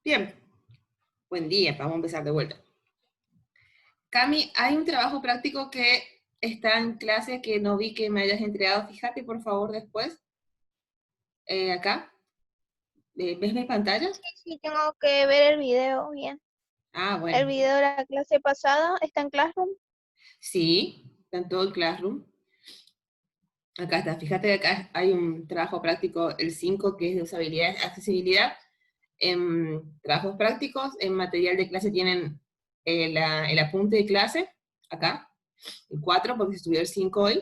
Bien, buen día, vamos a empezar de vuelta. Cami, hay un trabajo práctico que está en clase que no vi que me hayas entregado. Fíjate, por favor, después. Acá. ¿Ves mi pantalla? Sí, tengo que ver el video bien. Ah, bueno. El video de la clase pasada está en Classroom. Sí, está en todo el Classroom. Acá está. Fíjate que acá hay un trabajo práctico, el 5, que es de usabilidad y accesibilidad. En trabajos prácticos, en material de clase tienen el apunte de clase, acá, el 4, porque se estudió el 5 hoy.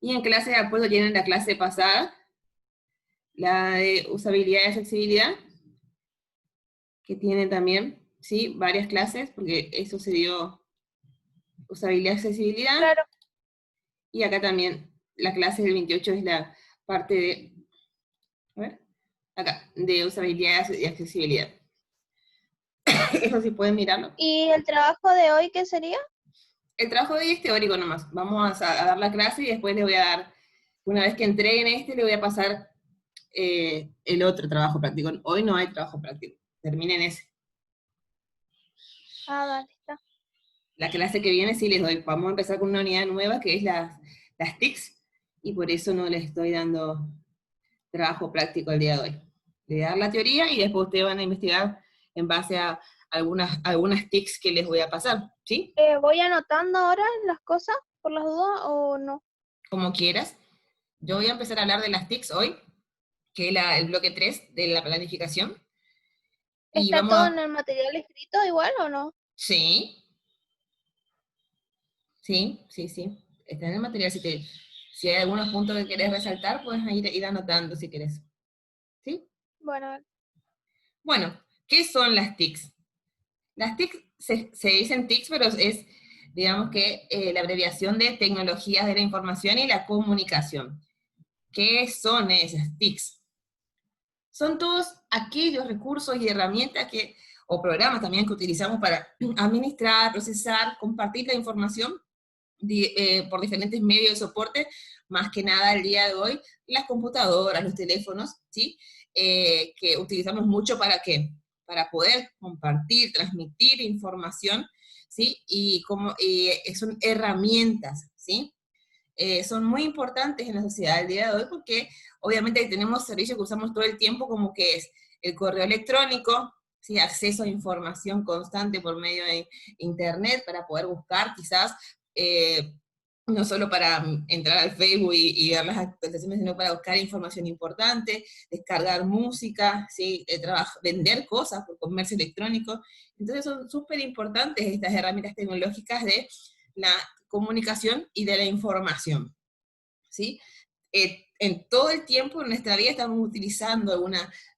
Y en clase de apoyo tienen la clase pasada, la de usabilidad y accesibilidad, que tiene también, ¿sí? Varias clases, porque eso se dio usabilidad y accesibilidad. Claro. Y acá también la clase del 28 es la parte de, a ver, acá, de usabilidad y accesibilidad. Eso sí pueden mirarlo. ¿Y el trabajo de hoy qué sería? El trabajo de hoy es teórico nomás. Vamos a dar la clase y después le voy a dar, una vez que entreguen le voy a pasar el otro trabajo práctico. Hoy no hay trabajo práctico. Terminen ese. Ah, dale, está. La clase que viene sí les doy. Vamos a empezar con una unidad nueva que es las TICs, y por eso no les estoy dando trabajo práctico el día de hoy. Les voy a dar la teoría y después ustedes van a investigar en base a algunas TICs que les voy a pasar, ¿sí? ¿Voy anotando ahora las cosas por las dudas o no? Como quieras. Yo voy a empezar a hablar de las TICs hoy, que es el bloque 3 de la planificación. Y ¿Está vamos todo a... en el material escrito igual o no? Sí, sí, sí, sí. Está en el material. Si hay algunos puntos que querés resaltar, puedes ir anotando si querés. ¿Sí? Bueno, Bueno, ¿qué son las TICs? Las TIC se dicen TICs, pero es, digamos que, la abreviación de Tecnologías de la Información y la Comunicación. ¿Qué son esas TICs? Son todos aquellos recursos y herramientas o programas también que utilizamos para administrar, procesar, compartir la información por diferentes medios de soporte, más que nada el día de hoy, las computadoras, los teléfonos, ¿sí? Que utilizamos mucho ¿para qué? Para poder compartir, transmitir información, ¿sí? Y son herramientas, ¿sí? Son muy importantes en la sociedad del día de hoy porque obviamente tenemos servicios que usamos todo el tiempo, como que es el correo electrónico, ¿sí? Acceso a información constante por medio de internet para poder buscar quizás, no solo para entrar al Facebook y ver las actualizaciones, sino para buscar información importante, descargar música, ¿sí? Vender cosas por comercio electrónico. Entonces son súper importantes estas herramientas tecnológicas de la comunicación y de la información, ¿sí? En todo el tiempo de nuestra vida estamos utilizando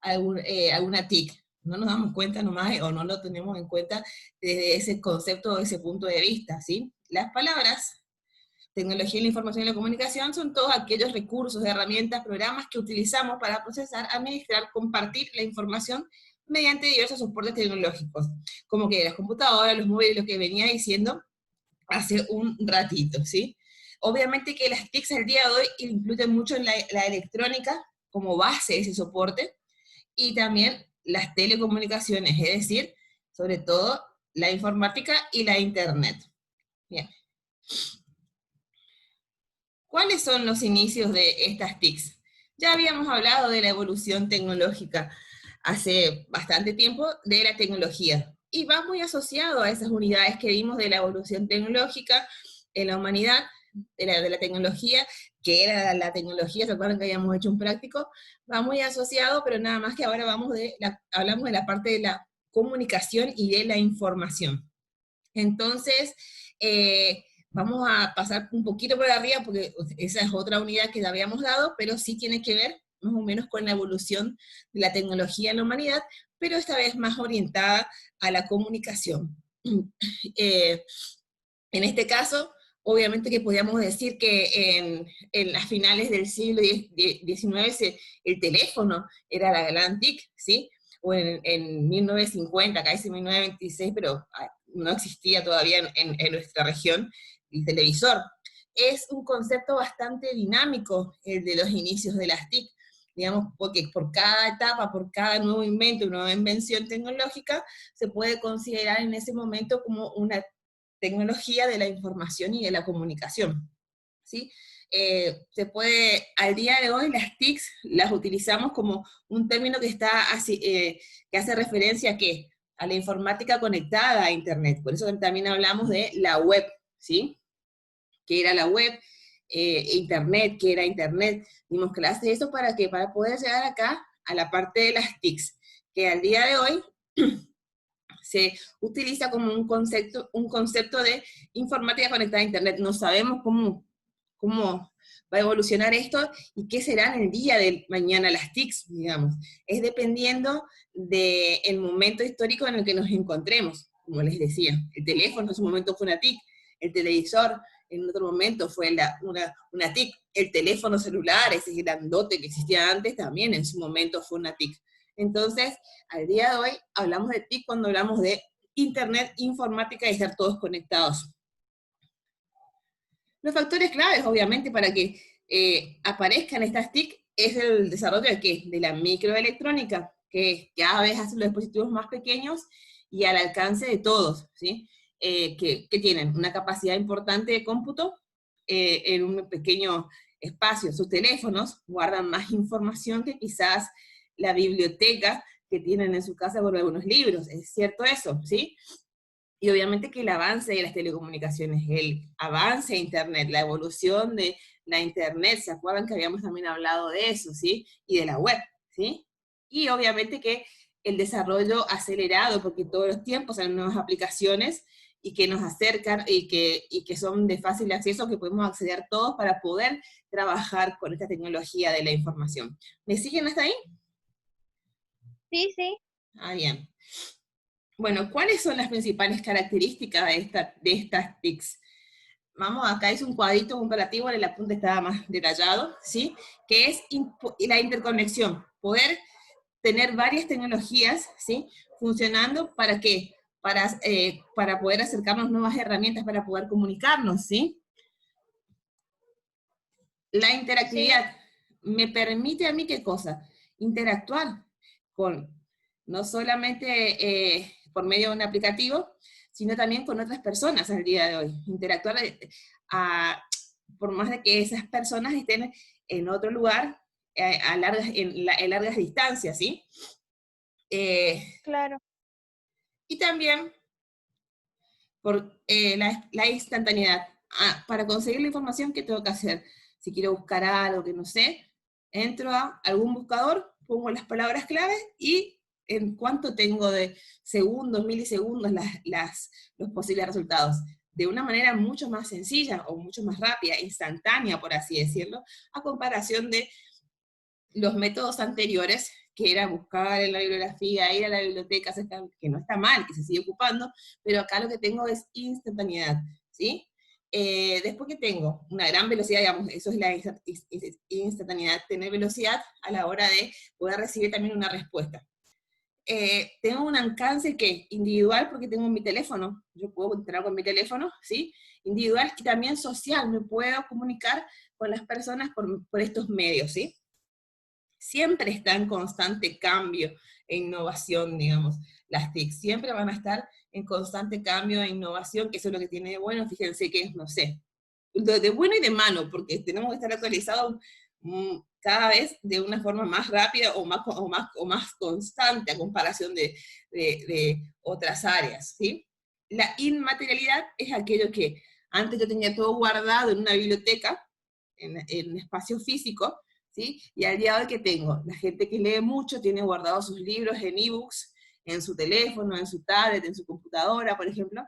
alguna TIC. No nos damos cuenta nomás o no lo tenemos en cuenta desde ese concepto o ese punto de vista, ¿sí? Las palabras tecnología de la información y la comunicación son todos aquellos recursos, herramientas, programas que utilizamos para procesar, administrar, compartir la información mediante diversos soportes tecnológicos, como que las computadoras, los móviles, lo que venía diciendo hace un ratito, ¿sí? Obviamente que las TICs al día de hoy incluyen mucho en la electrónica como base de ese soporte, y también las telecomunicaciones, es decir, sobre todo la informática y la internet. Bien. ¿Cuáles son los inicios de estas TICs? Ya habíamos hablado de la evolución tecnológica hace bastante tiempo de la tecnología, y va muy asociado a esas unidades que vimos de la evolución tecnológica en la humanidad, de la tecnología, que era la tecnología, ¿se acuerdan que habíamos hecho un práctico? Va muy asociado, pero nada más que ahora hablamos de la parte de la comunicación y de la información. Entonces, vamos a pasar un poquito por arriba, porque esa es otra unidad que ya habíamos dado, pero sí tiene que ver más o menos con la evolución de la tecnología en la humanidad, pero esta vez más orientada a la comunicación. Eh, en este caso, obviamente que podríamos decir que en las finales del siglo XIX el teléfono era la gran TIC, ¿sí? O en 1950, acá dice 1926, pero no existía todavía en nuestra región el televisor. Es un concepto bastante dinámico el de los inicios de las TIC, digamos, porque por cada etapa, por cada nuevo invento, nueva invención tecnológica, se puede considerar en ese momento como una tecnología de la información y de la comunicación, ¿sí? Se puede, al día de hoy las TICs las utilizamos como un término que está así, que hace referencia a ¿qué? A la informática conectada a Internet. Por eso también hablamos de la web, ¿sí? Que era la web, Internet, que era Internet. Dimos clases de eso para que para poder llegar acá a la parte de las TICs, que al día de hoy se utiliza como un concepto de informática conectada a Internet. No sabemos cómo va a evolucionar esto y qué será en el día de mañana las TICs, digamos. Es dependiendo del momento histórico en el que nos encontremos, como les decía. El teléfono en su momento fue una TIC, el televisor en otro momento fue una TIC, el teléfono celular, ese grandote que existía antes, también en su momento fue una TIC. Entonces, al día de hoy hablamos de TIC cuando hablamos de Internet, informática y estar todos conectados. Los factores claves, obviamente, para que aparezcan estas TIC es el desarrollo de ¿qué? De la microelectrónica, que cada vez hace los dispositivos más pequeños y al alcance de todos, ¿sí? Que tienen una capacidad importante de cómputo en un pequeño espacio. Sus teléfonos guardan más información que quizás la biblioteca que tienen en su casa con algunos libros. ¿Es cierto eso? ¿Sí? Y obviamente que el avance de las telecomunicaciones, el avance de Internet, la evolución de la Internet, ¿se acuerdan que habíamos también hablado de eso, ¿sí? Y de la web, ¿sí? Y obviamente que el desarrollo acelerado, porque todos los tiempos hay nuevas aplicaciones y que nos acercan y que son de fácil acceso, que podemos acceder todos para poder trabajar con esta tecnología de la información. ¿Me siguen hasta ahí? Sí, sí. Ah, bien. Bueno, ¿cuáles son las principales características de estas TICs? Vamos, acá hice un cuadrito comparativo, en el apunte estaba más detallado, ¿sí? Que es la interconexión, poder tener varias tecnologías, ¿sí? Funcionando, ¿para qué? Para poder acercarnos nuevas herramientas, para poder comunicarnos, ¿sí? La Sí, interactividad me permite a mí, ¿qué cosa? Interactuar con, no solamente por medio de un aplicativo, sino también con otras personas al día de hoy. Interactuar por más de que esas personas estén en otro lugar en largas distancias, ¿sí? Eh, claro. y también por la instantaneidad. Para conseguir la información, ¿qué tengo que hacer? Si quiero buscar algo que no sé, entro a algún buscador, pongo las palabras clave y en cuánto tengo de segundos, milisegundos, los posibles resultados. De una manera mucho más sencilla o mucho más rápida, instantánea, por así decirlo, a comparación de los métodos anteriores, que era buscar en la bibliografía, ir a la biblioteca, que no está mal, que se sigue ocupando, pero acá lo que tengo es instantaneidad, ¿sí? Después que tengo una gran velocidad, digamos, eso es la instantaneidad, tener velocidad a la hora de poder recibir también una respuesta. Tengo un alcance que individual porque tengo mi teléfono, yo puedo entrar con mi teléfono, ¿sí? Individual y también social, me puedo comunicar con las personas por estos medios, ¿sí? Siempre está en constante cambio e innovación, digamos. Las TIC siempre van a estar en constante cambio e innovación, que eso es lo que tiene de bueno. Fíjense que es, no sé, de bueno y de malo, porque tenemos que estar actualizados cada vez de una forma más rápida o más constante a comparación de otras áreas, ¿sí? La inmaterialidad es aquello que antes yo tenía todo guardado en una biblioteca, en espacio físico, ¿sí? Y al día de hoy que tengo, la gente que lee mucho tiene guardados sus libros en ebooks, en su teléfono, en su tablet, en su computadora, por ejemplo,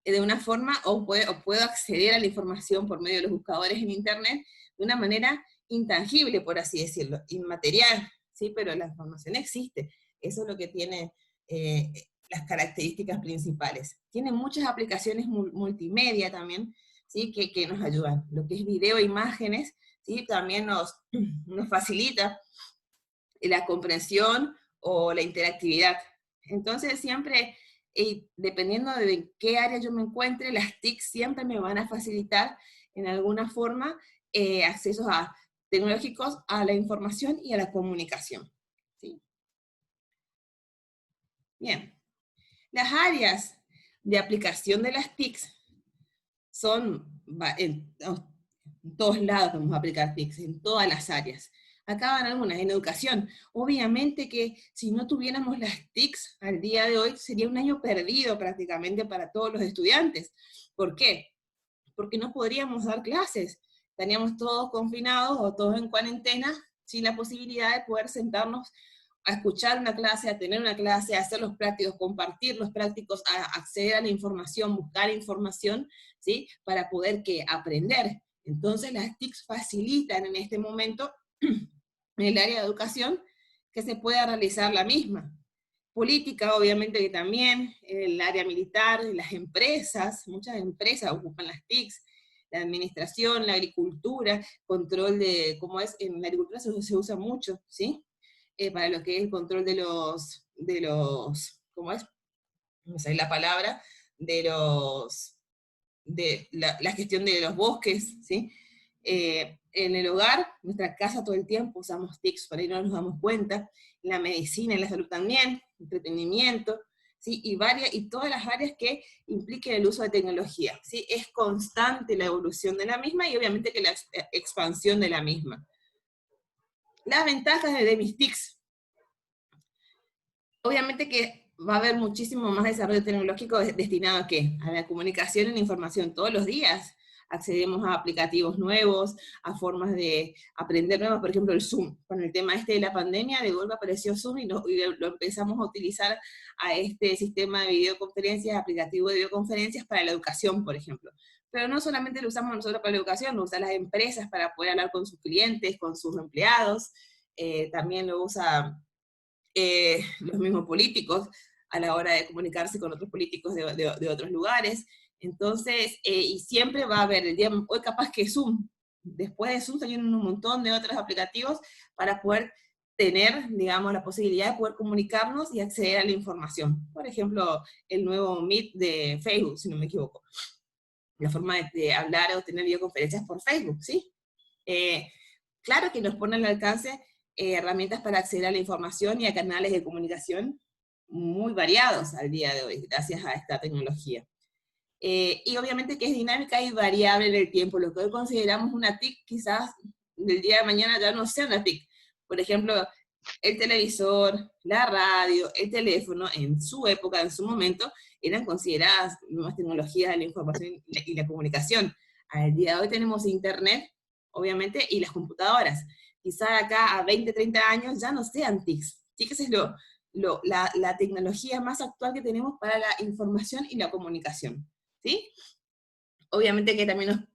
de una forma, o puedo acceder a la información por medio de los buscadores en Internet de una manera intangible, por así decirlo, inmaterial, ¿sí? Pero la información existe. Eso es lo que tiene las características principales. Tiene muchas aplicaciones multimedia también, ¿sí? Que nos ayudan. Lo que es video e imágenes, ¿sí? También nos facilita la comprensión o la interactividad. Entonces siempre, dependiendo de qué área yo me encuentre, las TIC siempre me van a facilitar en alguna forma accesos a tecnológicos a la información y a la comunicación. ¿Sí? Bien, las áreas de aplicación de las TICs son, en todos lados vamos a aplicar TICs, en todas las áreas. Acá van algunas, en educación. Obviamente que si no tuviéramos las TICs al día de hoy, sería un año perdido prácticamente para todos los estudiantes. ¿Por qué? Porque no podríamos dar clases. Estaríamos todos confinados o todos en cuarentena, sin la posibilidad de poder sentarnos a escuchar una clase, a tener una clase, a hacer los prácticos, compartir los prácticos, a acceder a la información, buscar información, ¿sí? Para poder aprender. Entonces las TICs facilitan en este momento en el área de educación que se pueda realizar la misma. Política, obviamente que también, el área militar, las empresas, muchas empresas ocupan las TICs, la administración, la agricultura, control de, ¿cómo es? En la agricultura se usa mucho, ¿sí? Para lo que es el control de los, ¿cómo es? No sé la palabra, de la gestión de los bosques, ¿sí? En el hogar, nuestra casa todo el tiempo usamos TICs, por ahí no nos damos cuenta, en la medicina, en la salud también, entretenimiento, ¿sí? Y todas las áreas que impliquen el uso de tecnología, ¿sí? Es constante la evolución de la misma y obviamente que la expansión de la misma. Las ventajas de mis TICs. Obviamente que va a haber muchísimo más desarrollo tecnológico destinado ¿a qué? A la comunicación y la información todos los días. Accedemos a aplicativos nuevos, a formas de aprender nuevas, por ejemplo el Zoom. Con el tema de la pandemia, de golpe apareció Zoom y lo empezamos a utilizar a este sistema de videoconferencias, aplicativo de videoconferencias para la educación, por ejemplo. Pero no solamente lo usamos nosotros para la educación, lo usan las empresas para poder hablar con sus clientes, con sus empleados, también lo usa los mismos políticos a la hora de comunicarse con otros políticos de otros lugares. Entonces, y siempre va a haber, el día hoy capaz que Zoom, después de Zoom salieron un montón de otros aplicativos para poder tener, digamos, la posibilidad de poder comunicarnos y acceder a la información. Por ejemplo, el nuevo Meet de Facebook, si no me equivoco. La forma de hablar o tener videoconferencias por Facebook, ¿sí? Claro que nos pone al alcance herramientas para acceder a la información y a canales de comunicación muy variados al día de hoy, gracias a esta tecnología. Y obviamente que es dinámica y variable en el tiempo. Lo que hoy consideramos una TIC, quizás del día de mañana ya no sea una TIC. Por ejemplo, el televisor, la radio, el teléfono, en su época, en su momento, eran consideradas nuevas tecnologías de la información y la comunicación. Al día de hoy tenemos internet, obviamente, y las computadoras. Quizá acá a 20, 30 años ya no sean TICs. TICs es la tecnología más actual que tenemos para la información y la comunicación, ¿sí? Obviamente que también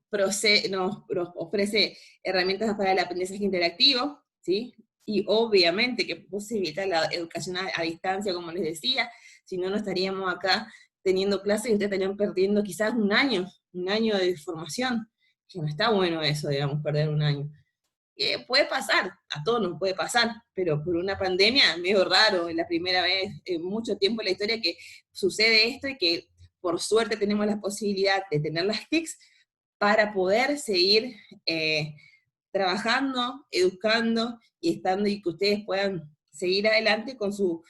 nos ofrece herramientas para el aprendizaje interactivo, ¿sí? Y obviamente que posibilita la educación a distancia, como les decía, si no, no estaríamos acá teniendo clases y ustedes estarían perdiendo quizás un año de formación, que no está bueno eso, digamos, perder un año. Puede pasar, a todos nos puede pasar, pero por una pandemia, medio raro, es la primera vez en mucho tiempo en la historia que sucede esto y que por suerte tenemos la posibilidad de tener las TICs para poder seguir trabajando, educando y estando y que ustedes puedan seguir adelante con su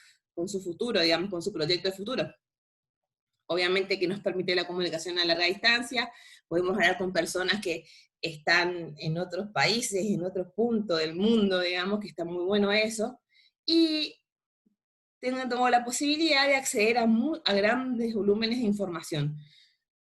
futuro, digamos, con su proyecto de futuro. Obviamente que nos permite la comunicación a larga distancia, podemos hablar con personas que están en otros países, en otros puntos del mundo, digamos, que está muy bueno eso, y tengo la posibilidad de acceder a grandes volúmenes de información.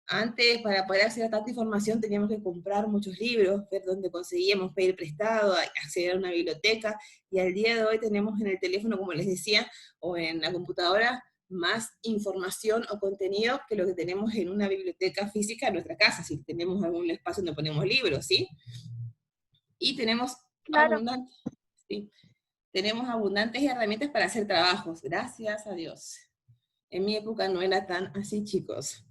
Antes, para poder acceder a tanta información, teníamos que comprar muchos libros, ver dónde conseguíamos, pedir prestado, acceder a una biblioteca, y al día de hoy tenemos en el teléfono, como les decía, o en la computadora, más información o contenido que lo que tenemos en una biblioteca física en nuestra casa, si tenemos algún espacio donde ponemos libros, ¿sí? Y tenemos Claro. ¿sí? Tenemos abundantes herramientas para hacer trabajos, gracias a Dios. En mi época no era tan así, chicos.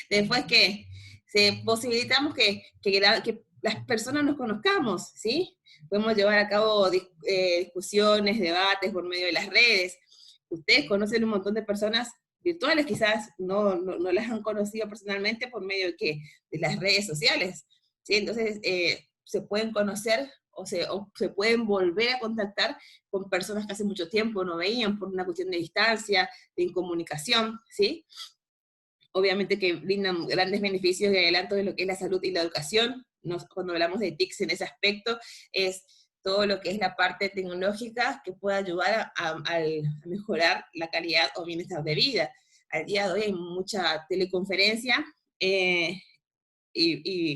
Después que posibilitamos que las personas nos conozcamos, ¿sí? Podemos llevar a cabo discusiones, debates por medio de las redes. Ustedes conocen un montón de personas virtuales, quizás no las han conocido personalmente por medio de las redes sociales, ¿sí? Entonces, se pueden conocer o se pueden volver a contactar con personas que hace mucho tiempo no veían por una cuestión de distancia, de incomunicación, ¿sí? Obviamente que brindan grandes beneficios y adelantos de lo que es la salud y la educación. Cuando hablamos de TICs en ese aspecto, es todo lo que es la parte tecnológica que pueda ayudar a mejorar la calidad o bienestar de vida. Al día de hoy hay mucha teleconferencia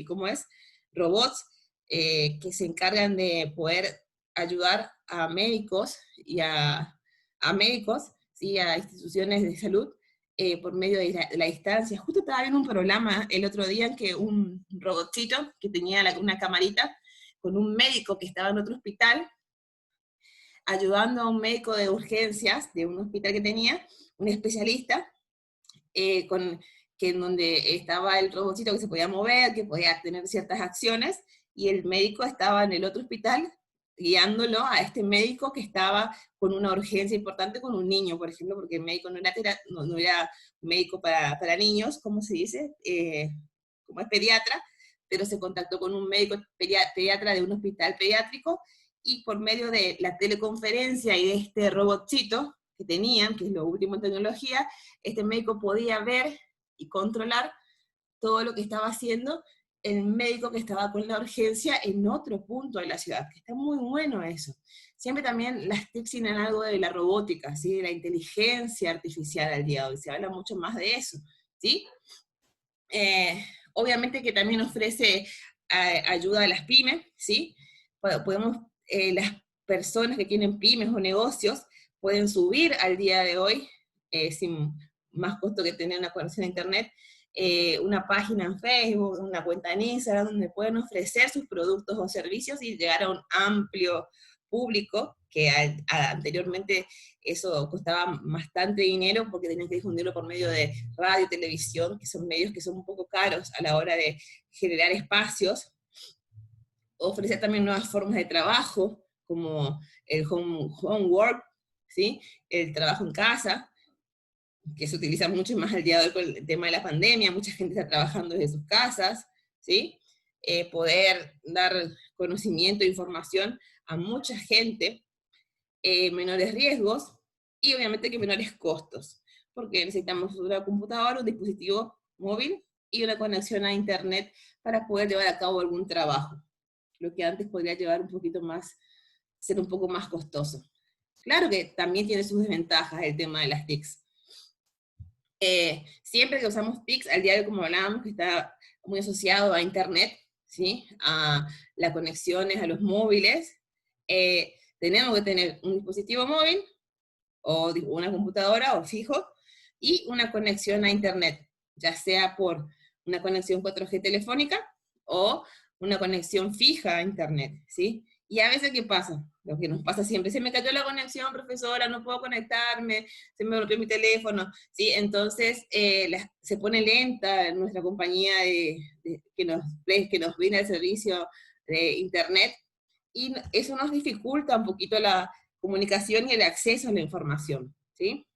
¿cómo es? Robots que se encargan de poder ayudar a médicos a médicos, ¿sí? A instituciones de salud por medio de la distancia. Justo estaba viendo un programa el otro día en que un robotcito que tenía una camarita con un médico que estaba en otro hospital, ayudando a un médico de urgencias de un hospital que tenía, un especialista, que en donde estaba el robotcito que se podía mover, que podía tener ciertas acciones, y el médico estaba en el otro hospital guiándolo a este médico que estaba con una urgencia importante con un niño, por ejemplo, porque el médico no era médico para niños, como se dice, como es pediatra, pero se contactó con un médico pediatra de un hospital pediátrico, y por medio de la teleconferencia y de este robotcito que tenían, que es lo último en tecnología, este médico podía ver y controlar todo lo que estaba haciendo el médico que estaba con la urgencia en otro punto de la ciudad, que está muy bueno eso. Siempre también las TIC tienen algo de la robótica, ¿sí? De la inteligencia artificial al día de hoy, se habla mucho más de eso, ¿sí? Obviamente que también ofrece ayuda a las pymes, ¿sí? Podemos, las personas que tienen pymes o negocios pueden subir al día de hoy, sin más costo que tener una conexión a internet, una página en Facebook, una cuenta en Instagram, donde pueden ofrecer sus productos o servicios y llegar a un amplio público, que anteriormente eso costaba bastante dinero porque tenían que difundirlo por medio de radio, televisión, que son medios que son un poco caros a la hora de generar espacios. Ofrecer también nuevas formas de trabajo, como el homework, ¿sí? El trabajo en casa, que se utiliza mucho más al día de hoy con el tema de la pandemia, mucha gente está trabajando desde sus casas, ¿sí? Poder dar conocimiento e información a mucha gente, menores riesgos, y obviamente que menores costos, porque necesitamos una computadora, un dispositivo móvil y una conexión a internet para poder llevar a cabo algún trabajo, lo que antes podría llevar un poquito más, ser un poco más costoso. Claro que también tiene sus desventajas el tema de las TICs. Siempre que usamos TICs, al día de hoy, como hablábamos, que está muy asociado a internet, ¿sí? A las conexiones, a los móviles, tenemos que tener un dispositivo móvil, o una computadora o fijo, y una conexión a internet, ya sea por una conexión 4G telefónica o una conexión fija a internet, ¿sí? Y a veces, ¿qué pasa? Lo que nos pasa siempre, se me cayó la conexión, profesora, no puedo conectarme, se me bloqueó mi teléfono, ¿sí? Entonces, se pone lenta nuestra compañía que nos brinda el servicio de internet, y eso nos dificulta un poquito la comunicación y el acceso a la información, ¿sí?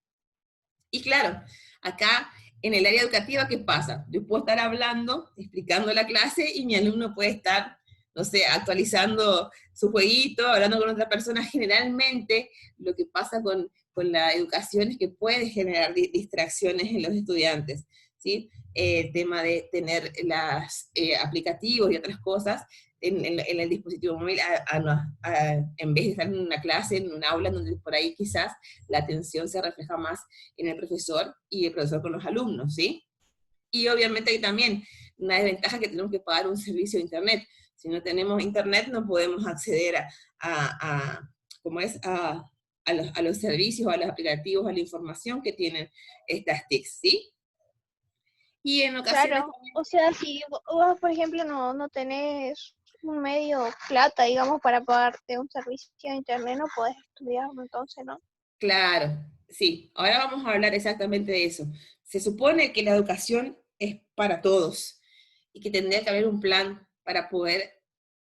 Y claro, acá en el área educativa, ¿qué pasa? Yo puedo estar hablando, explicando la clase, y mi alumno puede estar, no sé, actualizando su jueguito, hablando con otra persona. Generalmente lo que pasa con la educación es que puede generar distracciones en los estudiantes, ¿sí? El tema de tener los aplicativos y otras cosas en el dispositivo móvil, en vez de estar en una clase, en un aula, donde por ahí quizás la atención se refleja más en el profesor y el profesor con los alumnos, ¿sí? Y obviamente también una desventaja que tenemos que pagar un servicio de internet. Si no tenemos internet no podemos acceder ¿cómo es? A los servicios, a los aplicativos, a la información que tienen estas TICs, ¿sí? Y en ocasiones Claro, o sea, si vos, por ejemplo, no tenés un medio plata, digamos, para pagarte un servicio de internet, no podés estudiar, entonces, ¿no? claro, sí. Ahora vamos a hablar exactamente de eso. Se supone que la educación es para todos y que tendría que haber un plan para poder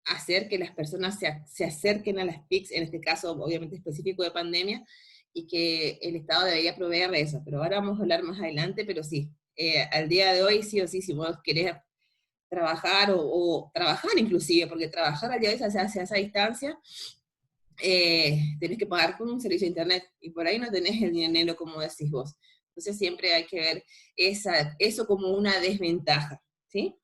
hacer que las personas se acerquen a las TICs, en este caso obviamente específico de pandemia, y que el Estado debería proveer de eso. Pero ahora vamos a hablar más adelante, pero sí, al día de hoy sí o sí, si vos querés trabajar o trabajar inclusive, porque trabajar al día de hoy se hace a esa distancia, tenés que pagar con un servicio de internet, y por ahí no tenés el dinero como decís vos. Entonces siempre hay que ver eso como una desventaja, ¿sí?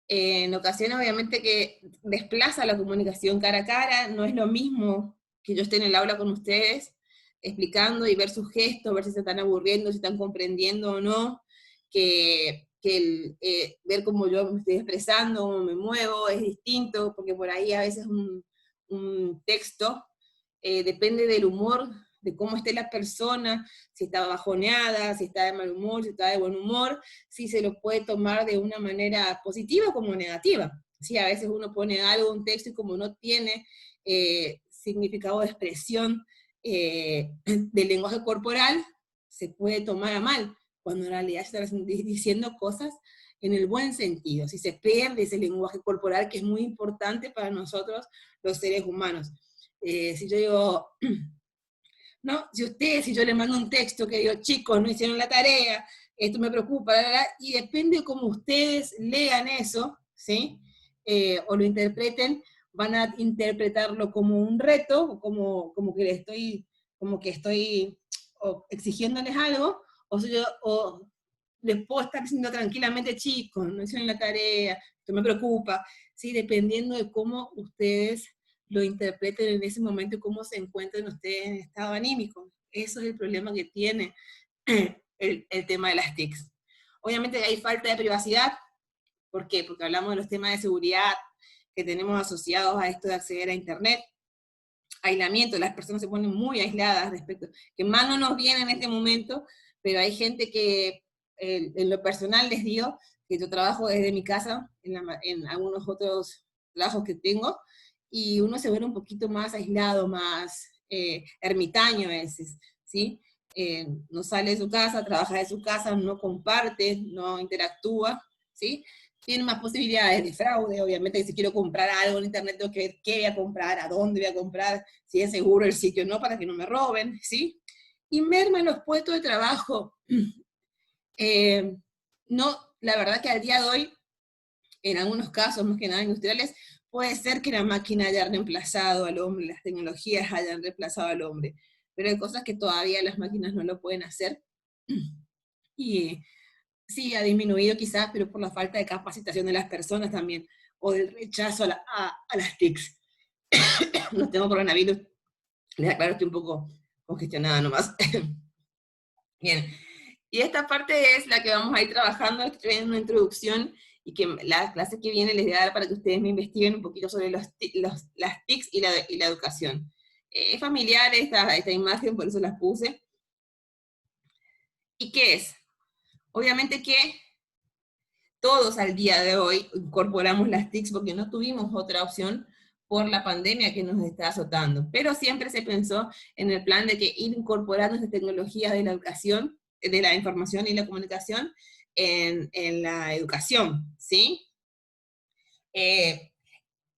En ocasiones obviamente que desplaza la comunicación cara a cara, no es lo mismo que yo esté en el aula con ustedes explicando y ver sus gestos, ver si se están aburriendo, si están comprendiendo o no, ver cómo yo me estoy expresando, cómo me muevo, es distinto, porque por ahí a veces un texto depende del humor, de cómo esté la persona, si está bajoneada, si está de mal humor, si está de buen humor, si se lo puede tomar de una manera positiva como negativa. Sí, a veces uno pone algo, un texto, y como no tiene significado de expresión del lenguaje corporal, se puede tomar a mal, cuando en realidad está diciendo cosas en el buen sentido. Si se pierde ese lenguaje corporal que es muy importante para nosotros los seres humanos. Si yo digo, no, si yo le mando un texto que digo, chicos, no hicieron la tarea, esto me preocupa, y depende de cómo ustedes lean eso, ¿sí? O lo interpreten, van a interpretarlo como un reto, o como que estoy exigiéndoles algo, o les puedo estar diciendo tranquilamente, chicos, no hicieron la tarea, esto me preocupa, ¿sí? Dependiendo de cómo ustedes lo interpreten en ese momento y cómo se encuentran ustedes en estado anímico. Eso es el problema que tiene el tema de las TICs. Obviamente hay falta de privacidad. ¿Por qué? Porque hablamos de los temas de seguridad que tenemos asociados a esto de acceder a Internet. Aislamiento, las personas se ponen muy aisladas respecto, que más no nos viene en este momento, pero hay gente que, en lo personal les digo, que yo trabajo desde mi casa, en algunos otros trabajos que tengo, y uno se ve un poquito más aislado, más ermitaño a veces, ¿sí? No sale de su casa, trabaja de su casa, no comparte, no interactúa, ¿sí? Tiene más posibilidades de fraude, obviamente, que si quiero comprar algo en internet tengo que ver qué voy a comprar, a dónde voy a comprar, si es seguro el sitio o no, para que no me roben, ¿sí? Y merma en los puestos de trabajo. No, la verdad que al día de hoy, en algunos casos, más que nada industriales, puede ser que la máquina haya reemplazado al hombre, las tecnologías hayan reemplazado al hombre, pero hay cosas que todavía las máquinas no lo pueden hacer. Y sí, ha disminuido quizás, pero por la falta de capacitación de las personas también, o del rechazo a las TICs. No tengo coronavirus, les aclaro, estoy un poco congestionada nomás. Bien, y esta parte es la que vamos a ir trabajando, estoy en una introducción, y que la clase que viene les voy a dar para que ustedes me investiguen un poquito sobre las TICs y la educación. Es familiar esta imagen, por eso las puse. ¿Y qué es? Obviamente que todos al día de hoy incorporamos las TICs porque no tuvimos otra opción por la pandemia que nos está azotando. Pero siempre se pensó en el plan de que ir incorporando estas tecnologías de la educación, de la información y la comunicación en la educación, ¿sí?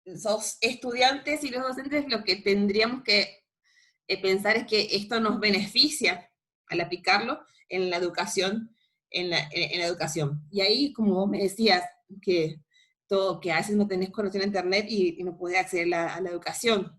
Los estudiantes y los docentes lo que tendríamos que pensar es que esto nos beneficia al aplicarlo en la educación, en la educación. Y ahí, como vos me decías, que a veces no tenés conexión a internet y no podés acceder a la educación.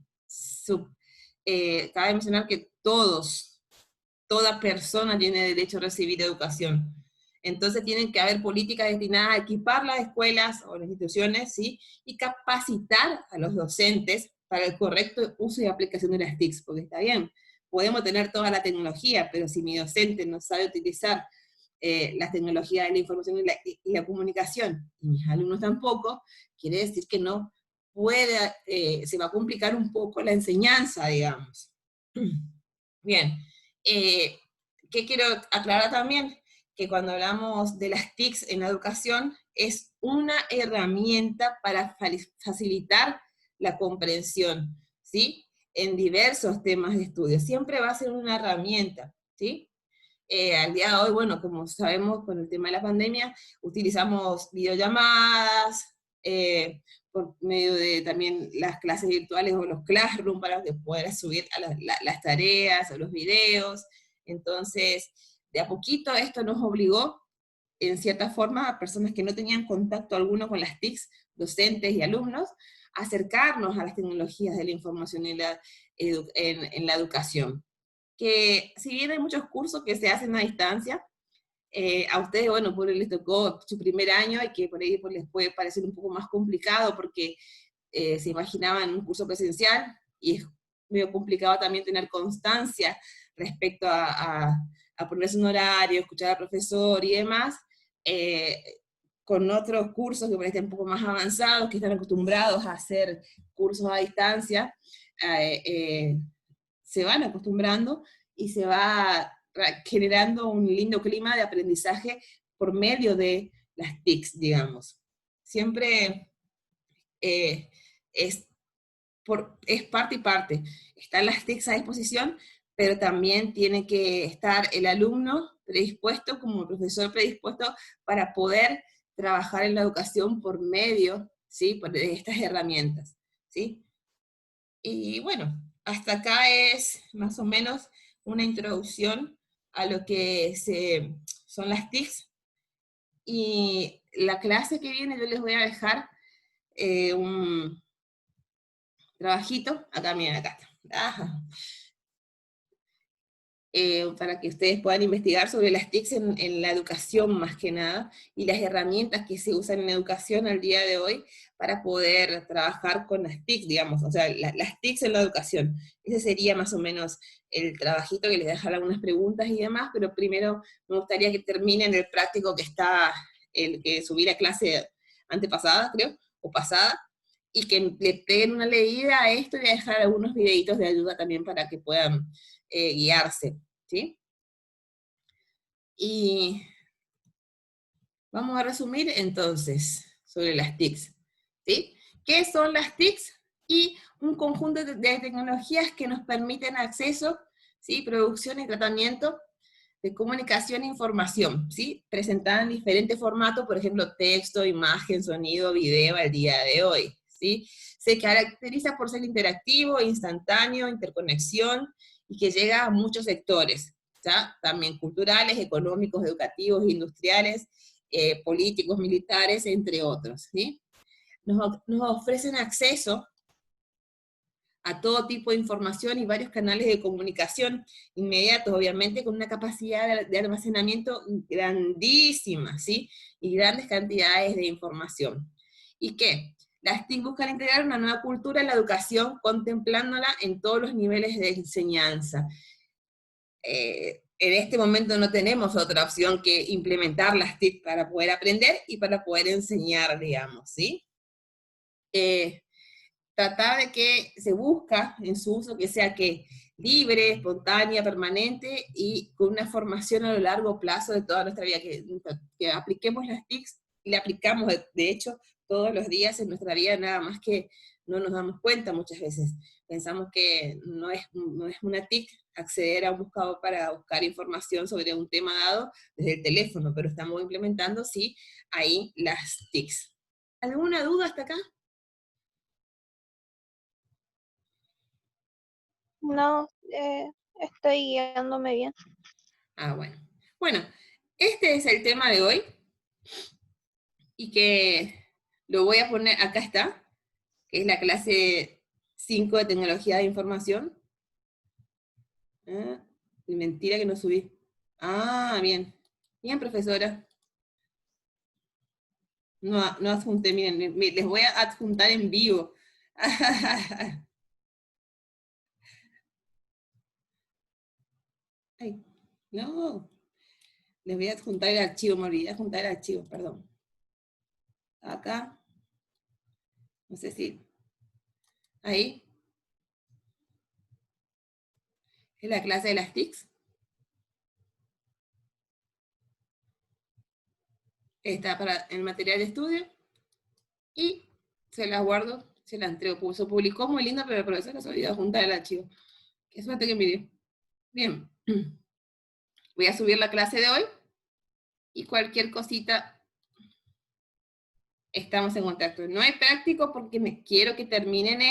Cabe mencionar que toda persona tiene derecho a recibir educación. Entonces tienen que haber políticas destinadas a equipar las escuelas o las instituciones, ¿sí? Y capacitar a los docentes para el correcto uso y aplicación de las TICs, porque está bien, podemos tener toda la tecnología, pero si mi docente no sabe utilizar las tecnologías de la información y la comunicación, y mis alumnos tampoco, quiere decir que no puede, se va a complicar un poco la enseñanza, digamos. Bien, ¿qué quiero aclarar también? Que cuando hablamos de las TICs en la educación, es una herramienta para facilitar la comprensión, ¿sí? En diversos temas de estudio. Siempre va a ser una herramienta, ¿sí? Al día de hoy, bueno, como sabemos con el tema de la pandemia, utilizamos videollamadas, por medio de también las clases virtuales o los classroom para que puedas subir a las tareas o los videos. Entonces, de a poquito esto nos obligó en cierta forma, a personas que no tenían contacto alguno con las TICs, docentes y alumnos, acercarnos a las tecnologías de la información en la educación. Que si bien hay muchos cursos que se hacen a distancia, a ustedes, bueno, por ahí les tocó su primer año y que por ahí pues, les puede parecer un poco más complicado porque se imaginaban un curso presencial y es medio complicado también tener constancia respecto a ponerse un horario, escuchar al profesor y demás, eh, con otros cursos que por ahí están un poco más avanzados, que están acostumbrados a hacer cursos a distancia, eh, eh, se van acostumbrando y se va generando un lindo clima de aprendizaje por medio de las TICs, digamos. Siempre eh, es, es parte y parte. Están las TICs a disposición, pero también tiene que estar el alumno predispuesto, como el profesor predispuesto, para poder trabajar en la educación por medio, ¿sí?, de estas herramientas, ¿sí? Y bueno, hasta acá es más o menos una introducción a lo que son las TICs. Y la clase que viene yo les voy a dejar un trabajito. Acá, miren, acá está. Ajá. Para que ustedes puedan investigar sobre las TICs en la educación más que nada, y las herramientas que se usan en educación al día de hoy para poder trabajar con las TICs, digamos, o sea, las TICs en la educación. Ese sería más o menos el trabajito que les dejar algunas preguntas y demás, pero primero me gustaría que terminen el práctico que está, el que subí la clase antepasada, creo, o pasada, y que le peguen una leída a esto y voy a dejar algunos videitos de ayuda también para que puedan guiarse, ¿sí? Y vamos a resumir entonces sobre las TICs, ¿sí? ¿Qué son las TICs? Y un conjunto de tecnologías que nos permiten acceso, ¿sí?, producción y tratamiento de comunicación e información, ¿sí?, presentada en diferentes formatos, por ejemplo, texto, imagen, sonido, video, al día de hoy, ¿sí? Se caracteriza por ser interactivo, instantáneo, interconexión, y que llega a muchos sectores, ¿ya? También culturales, económicos, educativos, industriales, políticos, militares, entre otros, ¿sí? Nos ofrecen acceso a todo tipo de información y varios canales de comunicación inmediatos, obviamente, con una capacidad de almacenamiento grandísima, ¿sí? Y grandes cantidades de información. ¿Y qué? Las TIC buscan integrar una nueva cultura en la educación, contemplándola en todos los niveles de enseñanza. En este momento no tenemos otra opción que implementar las TIC para poder aprender y para poder enseñar, digamos, ¿sí? Tratar de que se busca en su uso que sea que libre, espontánea, permanente y con una formación a lo largo plazo de toda nuestra vida, que apliquemos las TICs y la aplicamos de hecho todos los días en nuestra vida, nada más que no nos damos cuenta muchas veces. Pensamos que no es una TIC acceder a un buscador para buscar información sobre un tema dado desde el teléfono, pero estamos implementando, sí, ahí las TICs. ¿Alguna duda hasta acá? No, estoy guiándome bien. Ah, bueno. Bueno, este es el tema de hoy y que lo voy a poner, acá está, que es la clase 5 de tecnología de información. Ah, mentira que no subí. Ah, bien. Bien, profesora. No, no adjunté, miren, les voy a adjuntar en vivo. Ay, no. Les voy a adjuntar el archivo, me olvidé de adjuntar el archivo, perdón. Acá. No sé si. Ahí. Es la clase de las TICs. Está para el material de estudio. Y se las guardo, se las entrego. Se publicó muy linda, pero el profesor se olvidó juntar el archivo. Qué suerte que me dio. Bien. Voy a subir la clase de hoy. Y cualquier cosita, estamos en contacto. No hay práctico porque me quiero que terminen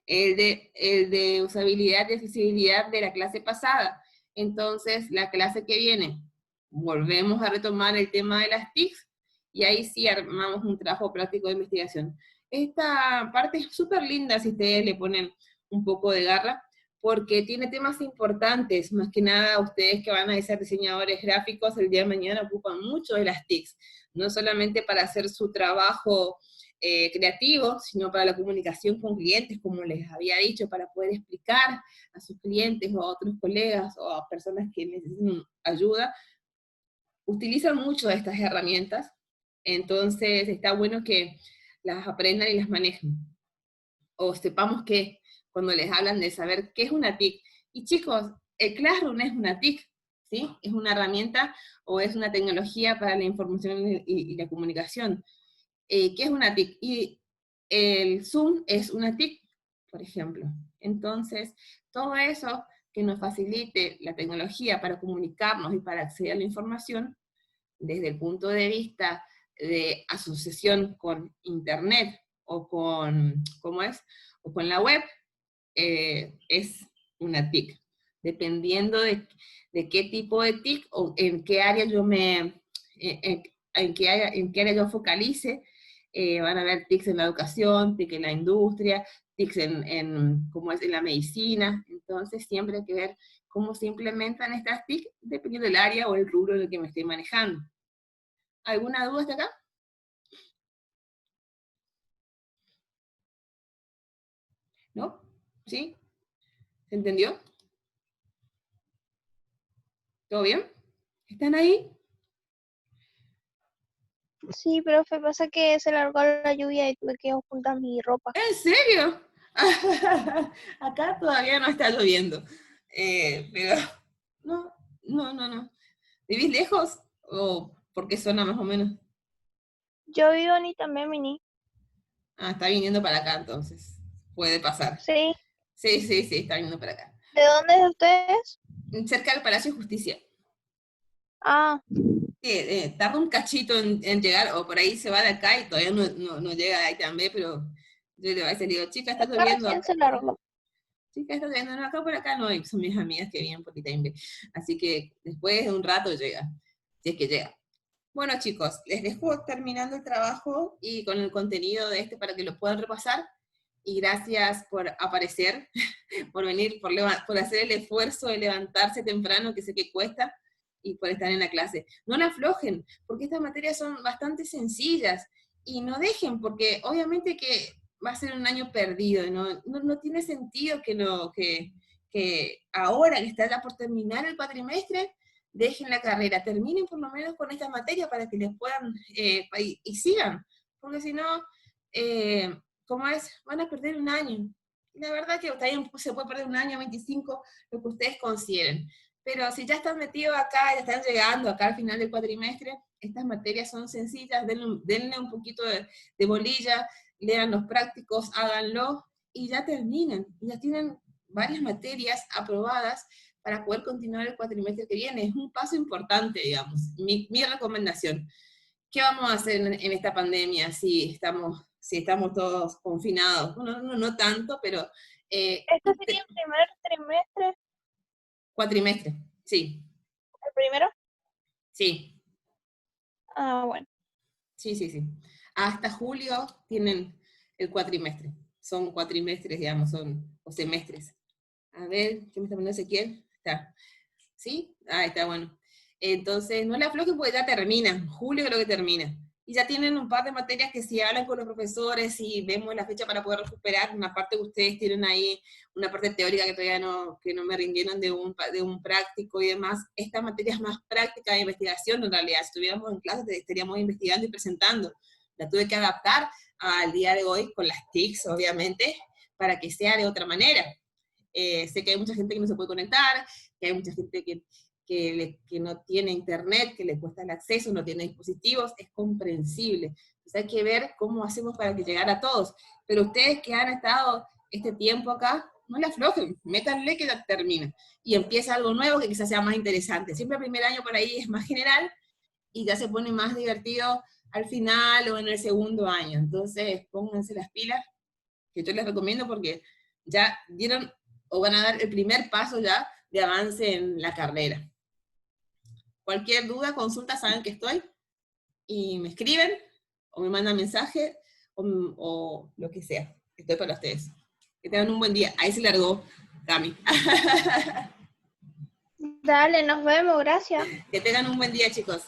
el de usabilidad y accesibilidad de la clase pasada. Entonces, la clase que viene, volvemos a retomar el tema de las TICs, y ahí sí armamos un trabajo práctico de investigación. Esta parte es súper linda si ustedes le ponen un poco de garra, porque tiene temas importantes, más que nada ustedes que van a ser diseñadores gráficos, el día de mañana ocupan mucho de las TICs, no solamente para hacer su trabajo creativo, sino para la comunicación con clientes, como les había dicho, para poder explicar a sus clientes o a otros colegas o a personas que necesiten ayuda. Utilizan mucho estas herramientas, entonces está bueno que las aprendan y las manejen, o sepamos que cuando les hablan de saber qué es una TIC. Y chicos, el Classroom es una TIC, ¿sí? Es una herramienta o es una tecnología para la información y la comunicación. ¿Qué es una TIC? Y el Zoom es una TIC, por ejemplo. Entonces, todo eso que nos facilite la tecnología para comunicarnos y para acceder a la información, desde el punto de vista de asociación con Internet o con, ¿cómo es? O con la web, es una TIC. Dependiendo de qué tipo de TIC o en qué área yo me, en qué área yo focalice, van a haber TICs en la educación, TIC en la industria, TICs cómo es en la medicina. Entonces siempre hay que ver cómo se implementan estas TIC dependiendo del área o el rubro en el que me estoy manejando. ¿Alguna duda hasta acá? ¿No? ¿Sí? ¿Se entendió? ¿Todo bien? ¿Están ahí? Sí, profe, pasa que se largó la lluvia y tuve que ocultar mi ropa. ¿En serio? Acá todavía no está lloviendo. Pero no, no. ¿Vivís lejos? ¿O por qué zona más o menos? Yo vivo en Itamemini. Ah, está viniendo para acá entonces. Puede pasar. Sí. Sí, está viniendo para acá. ¿De dónde es ustedes? Cerca del Palacio de Justicia. Ah, Sí, tarda un cachito en llegar, o por ahí se va de acá y todavía no llega ahí también, pero yo le voy a decir, digo, chica, está acá lloviendo recién acá. se largó. Chica, está lloviendo, no, acá por acá no, y son mis amigas que vienen por Itaimbe. Así que después de un rato llega, si es que llega. Bueno, chicos, les dejo terminando el trabajo y con el contenido de este para que lo puedan repasar. Y gracias por aparecer, por venir, por hacer el esfuerzo de levantarse temprano, que sé que cuesta, y por estar en la clase. No la aflojen, porque estas materias son bastante sencillas, y no dejen, porque obviamente que va a ser un año perdido, no tiene sentido que ahora que está ya por terminar el cuatrimestre, dejen la carrera, terminen por lo menos con esta materia para que les puedan, y sigan, porque si no, ¿cómo es? Van a perder un año. La verdad que también se puede perder un año, 25, lo que ustedes consideren. Pero si ya están metidos acá, ya están llegando acá al final del cuatrimestre, estas materias son sencillas, denle un poquito de bolilla, lean los prácticos, háganlo, y ya terminan. Ya tienen varias materias aprobadas para poder continuar el cuatrimestre que viene. Es un paso importante, digamos, mi recomendación. ¿Qué vamos a hacer en esta pandemia si estamos todos confinados? Bueno, no tanto, pero ¿Este sería el primer trimestre? cuatrimestre, sí, ¿El primero? sí, Ah, bueno. sí. Hasta julio tienen el cuatrimestre. Son cuatrimestres, digamos, o semestres. A ver, ¿qué me está poniendo Ezequiel? Está. ¿Sí? Ah, está bueno. Entonces, no le aflojen porque ya termina, julio creo que termina. Y ya tienen un par de materias que si hablan con los profesores y vemos la fecha para poder recuperar, una parte que ustedes tienen ahí, una parte teórica que todavía que no me rindieron de un práctico y demás, estas materias más prácticas de investigación, en realidad, si estuviéramos en clase estaríamos investigando y presentando. La tuve que adaptar al día de hoy con las TICs, obviamente, para que sea de otra manera. Sé que hay mucha gente que no se puede conectar, que hay mucha gente que no tiene internet, que le cuesta el acceso, no tiene dispositivos, es comprensible. Entonces hay que ver cómo hacemos para que llegara a todos. Pero ustedes que han estado este tiempo acá, no le aflojen, métanle que ya termina. Y empieza algo nuevo que quizás sea más interesante. Siempre el primer año por ahí es más general y ya se pone más divertido al final o en el segundo año. Entonces pónganse las pilas, que yo les recomiendo porque ya dieron o van a dar el primer paso ya de avance en la carrera. Cualquier duda, consulta, saben que estoy, y me escriben, o me mandan mensaje, o lo que sea. Estoy para ustedes. Que tengan un buen día. Ahí se largó Cami. Dale, nos vemos, gracias. Que tengan un buen día, chicos.